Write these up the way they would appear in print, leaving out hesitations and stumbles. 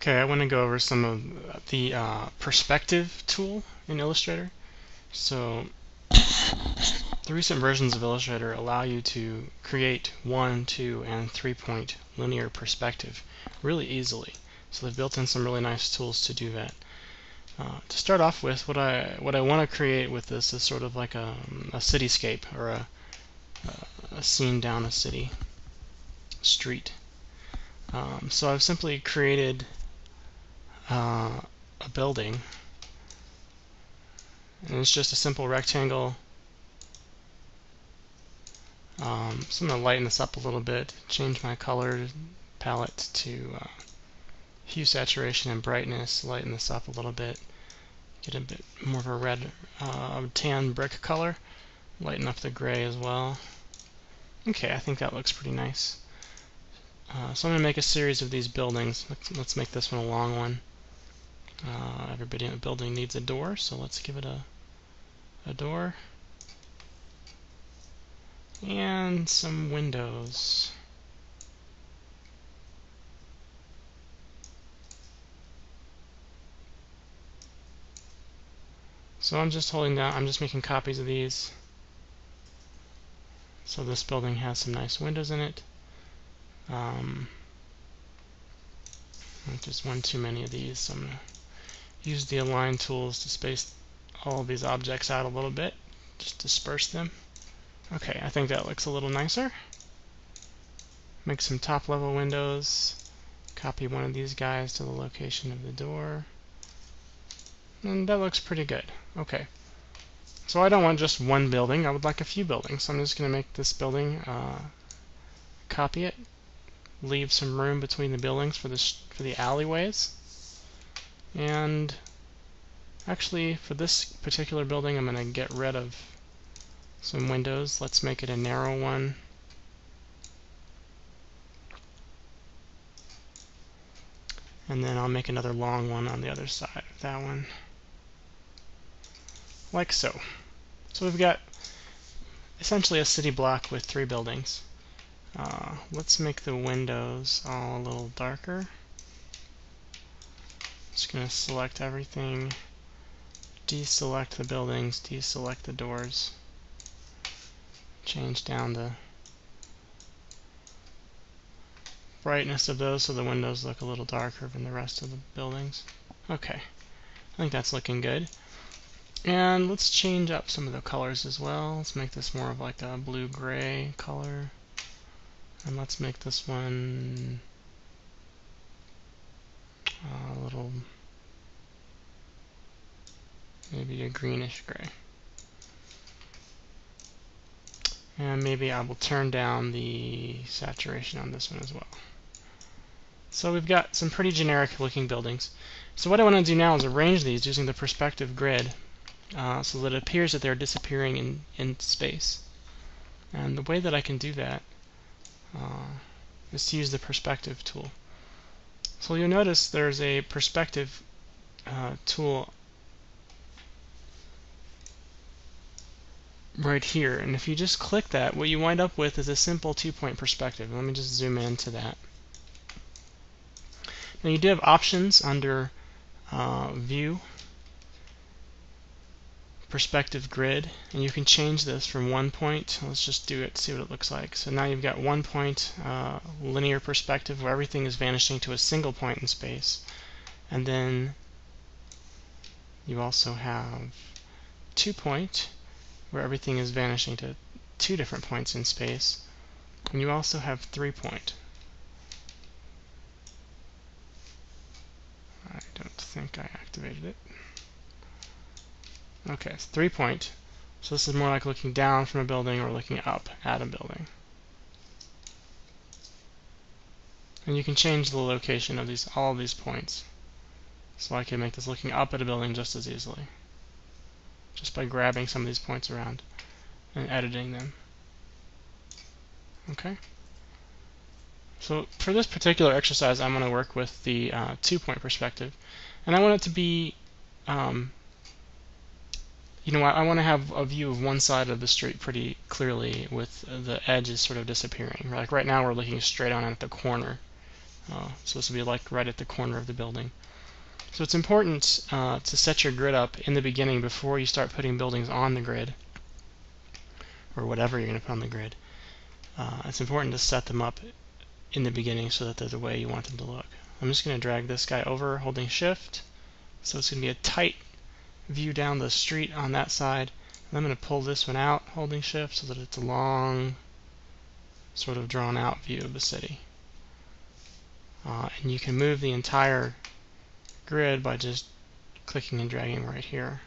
Okay, I want to go over some of the perspective tool in Illustrator. So the recent versions of Illustrator allow you to create 1, 2, and 3-point linear perspective really easily. So they've built in some really nice tools to do that. To start off with, what I want to create with this is sort of like a cityscape, or a scene down a city street. So I've simply created a building, and it's just a simple rectangle. So I'm going to lighten this up a little bit, change my color palette to hue, saturation, and brightness, lighten this up a little bit, get a bit more of a red tan brick color, lighten up the gray as well. Okay, I think that looks pretty nice. So I'm going to make a series of these buildings. Let's make this one a long one. Everybody in a building needs a door, so let's give it a door and some windows. So I'm just making copies of these. So this building has some nice windows in it. Just one too many of these, so I'm going to use the align tools to space all of these objects out a little bit, just disperse them. Okay, I think that looks a little nicer. Make some top level windows, copy one of these guys to the location of the door, and that looks pretty good. Okay, so I don't want just one building, I would like a few buildings. So I'm just going to make this building, copy it, leave some room between the buildings for the alleyways, and actually for this particular building I'm going to get rid of some windows. Let's make it a narrow one. And then I'll make another long one on the other side of that one, like so. So we've got essentially a city block with 3 buildings. Let's make the windows all a little darker. Just going to select everything, deselect the buildings, deselect the doors, change down the brightness of those so the windows look a little darker than the rest of the buildings. Okay, I think that's looking good. And let's change up some of the colors as well. Let's make this more of like a blue-gray color. And let's make this one a little, maybe a greenish gray. And maybe I will turn down the saturation on this one as well. So we've got some pretty generic looking buildings. So what I want to do now is arrange these using the perspective grid so that it appears that they're disappearing in space. And the way that I can do that is to use the perspective tool. So you'll notice there's a perspective tool right here, and if you just click that, what you wind up with is a simple 2-point perspective. Let me just zoom into that. Now you do have options under View, Perspective Grid, and you can change this from 1 point. Let's just do it, see what it looks like. So now you've got 1 point linear perspective where everything is vanishing to a single point in space, and then you also have 2 point where everything is vanishing to 2 different points in space, and you also have 3 point. I don't think I activated it. Okay, it's 3 point. So this is more like looking down from a building or looking up at a building. And you can change the location of all of these points. So I can make this looking up at a building just as easily, just by grabbing some of these points around and editing them. Okay. So for this particular exercise, I'm going to work with the 2-point perspective, and I want it to be, I want to have a view of one side of the street pretty clearly with the edges sort of disappearing. Like right now we're looking straight on at the corner supposed to be like right at the corner of the building. So it's important to set your grid up in the beginning before you start putting buildings on the grid, or whatever you're going to put on the grid. It's important to set them up in the beginning so that they're the way you want them to look. I'm just going to drag this guy over holding shift, so it's going to be a tight view down the street on that side. And I'm going to pull this one out holding shift so that it's a long, sort of drawn out view of the city. And you can move the entire grid by just clicking and dragging right here.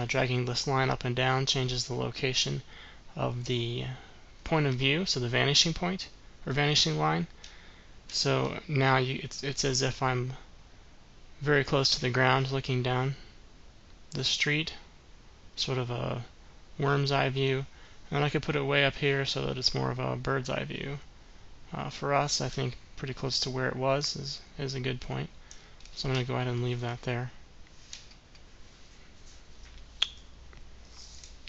Dragging this line up and down changes the location of the point of view, so the vanishing point or vanishing line. So now it's as if I'm very close to the ground looking down the street, sort of a worm's eye view. And I could put it way up here so that it's more of a bird's eye view. For us, I think pretty close to where it was is a good point. So I'm going to go ahead and leave that there.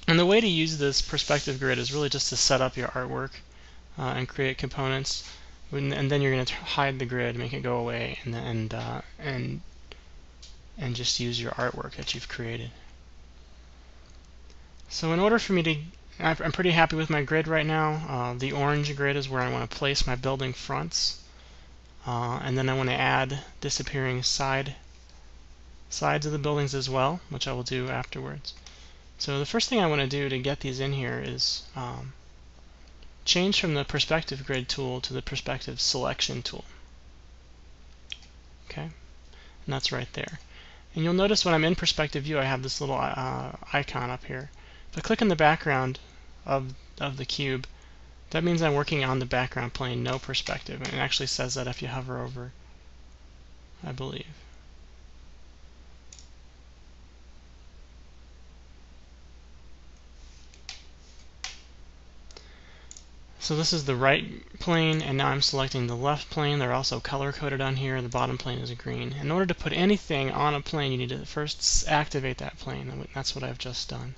And the way to use this perspective grid is really just to set up your artwork and create components, and then you're going to hide the grid, make it go away, and just use your artwork that you've created. So in order for me to, I'm pretty happy with my grid right now. The orange grid is where I want to place my building fronts, and then I want to add disappearing sides of the buildings as well, which I will do afterwards. So the first thing I want to do to get these in here is change from the perspective grid tool to the perspective selection tool. Okay, and that's right there. And you'll notice when I'm in perspective view, I have this little icon up here. If I click on the background of the cube, that means I'm working on the background plane, no perspective. And it actually says that if you hover over, I believe. So this is the right plane, and now I'm selecting the left plane. They're also color-coded on here. The bottom plane is green. In order to put anything on a plane, you need to first activate that plane, and that's what I've just done.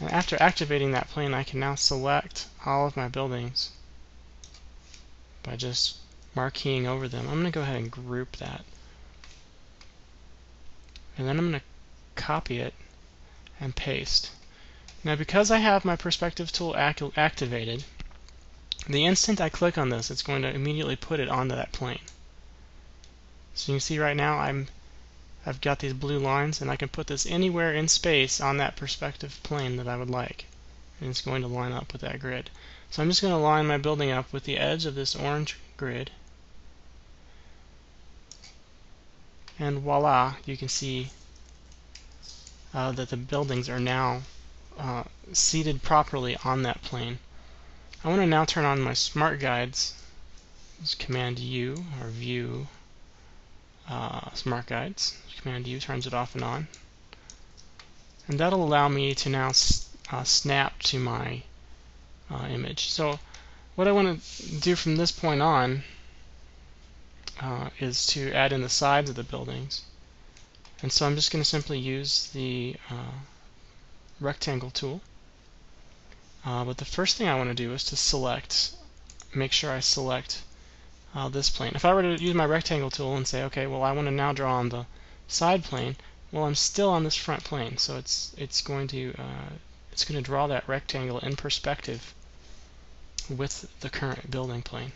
And after activating that plane, I can now select all of my buildings by just marqueing over them. I'm going to go ahead and group that. And then I'm going to copy it and paste. Now because I have my perspective tool activated, the instant I click on this, it's going to immediately put it onto that plane. So you can see right now I've got these blue lines, and I can put this anywhere in space on that perspective plane that I would like. And it's going to line up with that grid. So I'm just going to line my building up with the edge of this orange grid. And voila, you can see that the buildings are now seated properly on that plane. I want to now turn on my smart guides. It's Command U or View Smart Guides. Command U turns it off and on, and that'll allow me to now snap to my image. So what I want to do from this point on is to add in the sides of the buildings, and so I'm just going to simply use the rectangle tool. But the first thing I want to do is to make sure I select this plane. If I were to use my rectangle tool and say, okay, well I want to now draw on the side plane, well I'm still on this front plane, so it's going to draw that rectangle in perspective with the current building plane.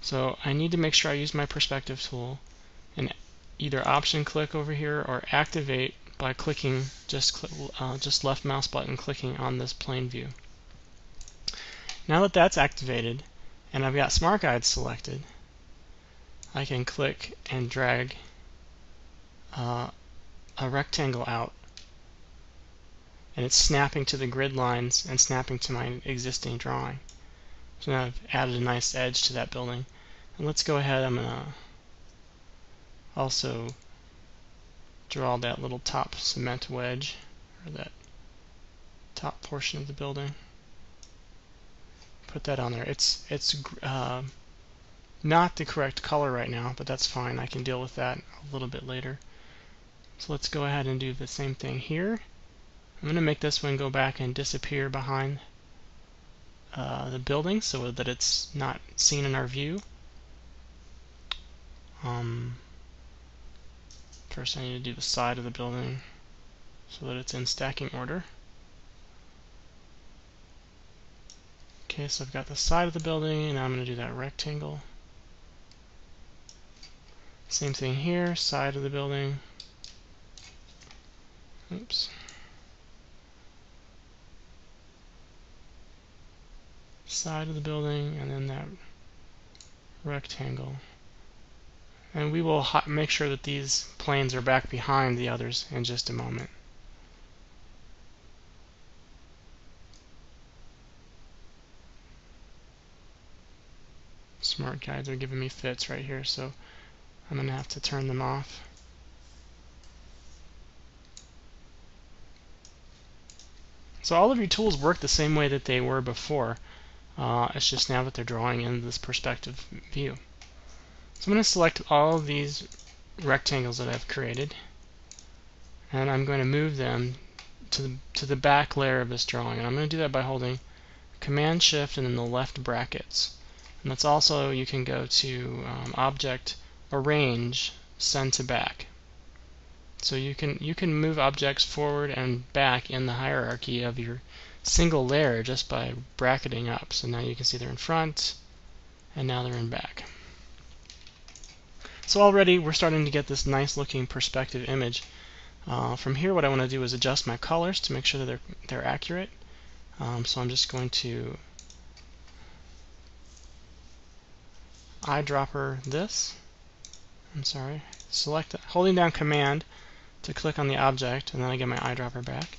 So I need to make sure I use my perspective tool and either option click over here or activate by clicking just left mouse button clicking on this plane view. Now that that's activated and I've got Smart Guides selected, I can click and drag a rectangle out, and it's snapping to the grid lines and snapping to my existing drawing. So now I've added a nice edge to that building. And let's go ahead, I'm going to also draw that little top cement wedge, or that top portion of the building. Put that on there. It's not the correct color right now, but that's fine. I can deal with that a little bit later. So let's go ahead and do the same thing here. I'm going to make this one go back and disappear behind the building so that it's not seen in our view. First I need to do the side of the building so that it's in stacking order. Okay, so I've got the side of the building, and now I'm going to do that rectangle. Same thing here, side of the building. Oops. Side of the building, and then that rectangle. And we will make sure that these planes are back behind the others in just a moment. Smart guides are giving me fits right here, so I'm going to have to turn them off. So all of your tools work the same way that they were before. It's just now that they're drawing in this perspective view. So I'm going to select all of these rectangles that I've created, and I'm going to move them to the back layer of this drawing. And I'm going to do that by holding Command Shift and then the left brackets. And that's also, you can go to Object, Arrange, Send to Back. So you can move objects forward and back in the hierarchy of your single layer just by bracketing up. So now you can see they're in front, and now they're in back. So already we're starting to get this nice looking perspective image. From here, what I want to do is adjust my colors to make sure that they're accurate. So I'm just going to eyedropper this. Select, holding down Command to click on the object, and then I get my eyedropper back.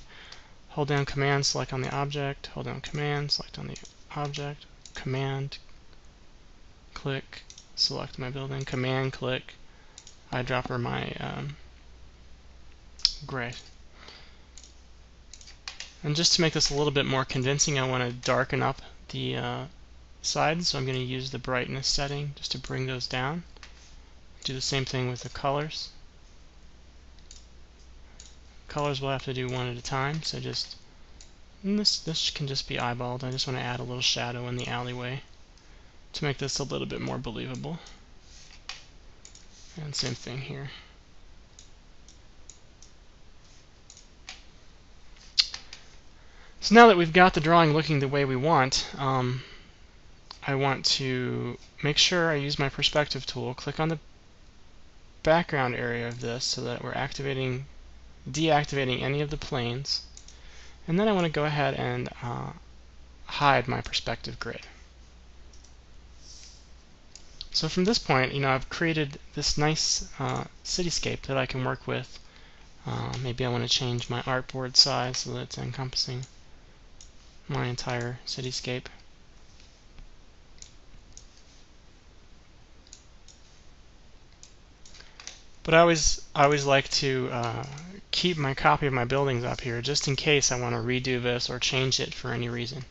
Hold down Command, select on the object, hold down Command, select on the object, Command, click, select my building, Command, click, eyedropper my gray. And just to make this a little bit more convincing, I want to darken up the sides, so I'm going to use the brightness setting just to bring those down. Do the same thing with the colors. Colors we'll have to do one at a time, so this can just be eyeballed. I just want to add a little shadow in the alleyway to make this a little bit more believable. And same thing here. So now that we've got the drawing looking the way we want, I want to make sure I use my perspective tool, click on the background area of this so that we're deactivating any of the planes, and then I want to go ahead and hide my perspective grid. So from this point, I've created this nice cityscape that I can work with. Maybe I want to change my artboard size so that it's encompassing my entire cityscape. But I always like to keep my copy of my buildings up here just in case I want to redo this or change it for any reason.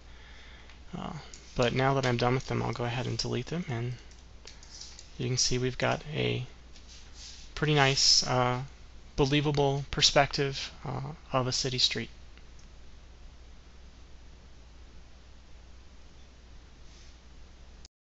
But now that I'm done with them, I'll go ahead and delete them, and you can see we've got a pretty nice, believable perspective of a city street.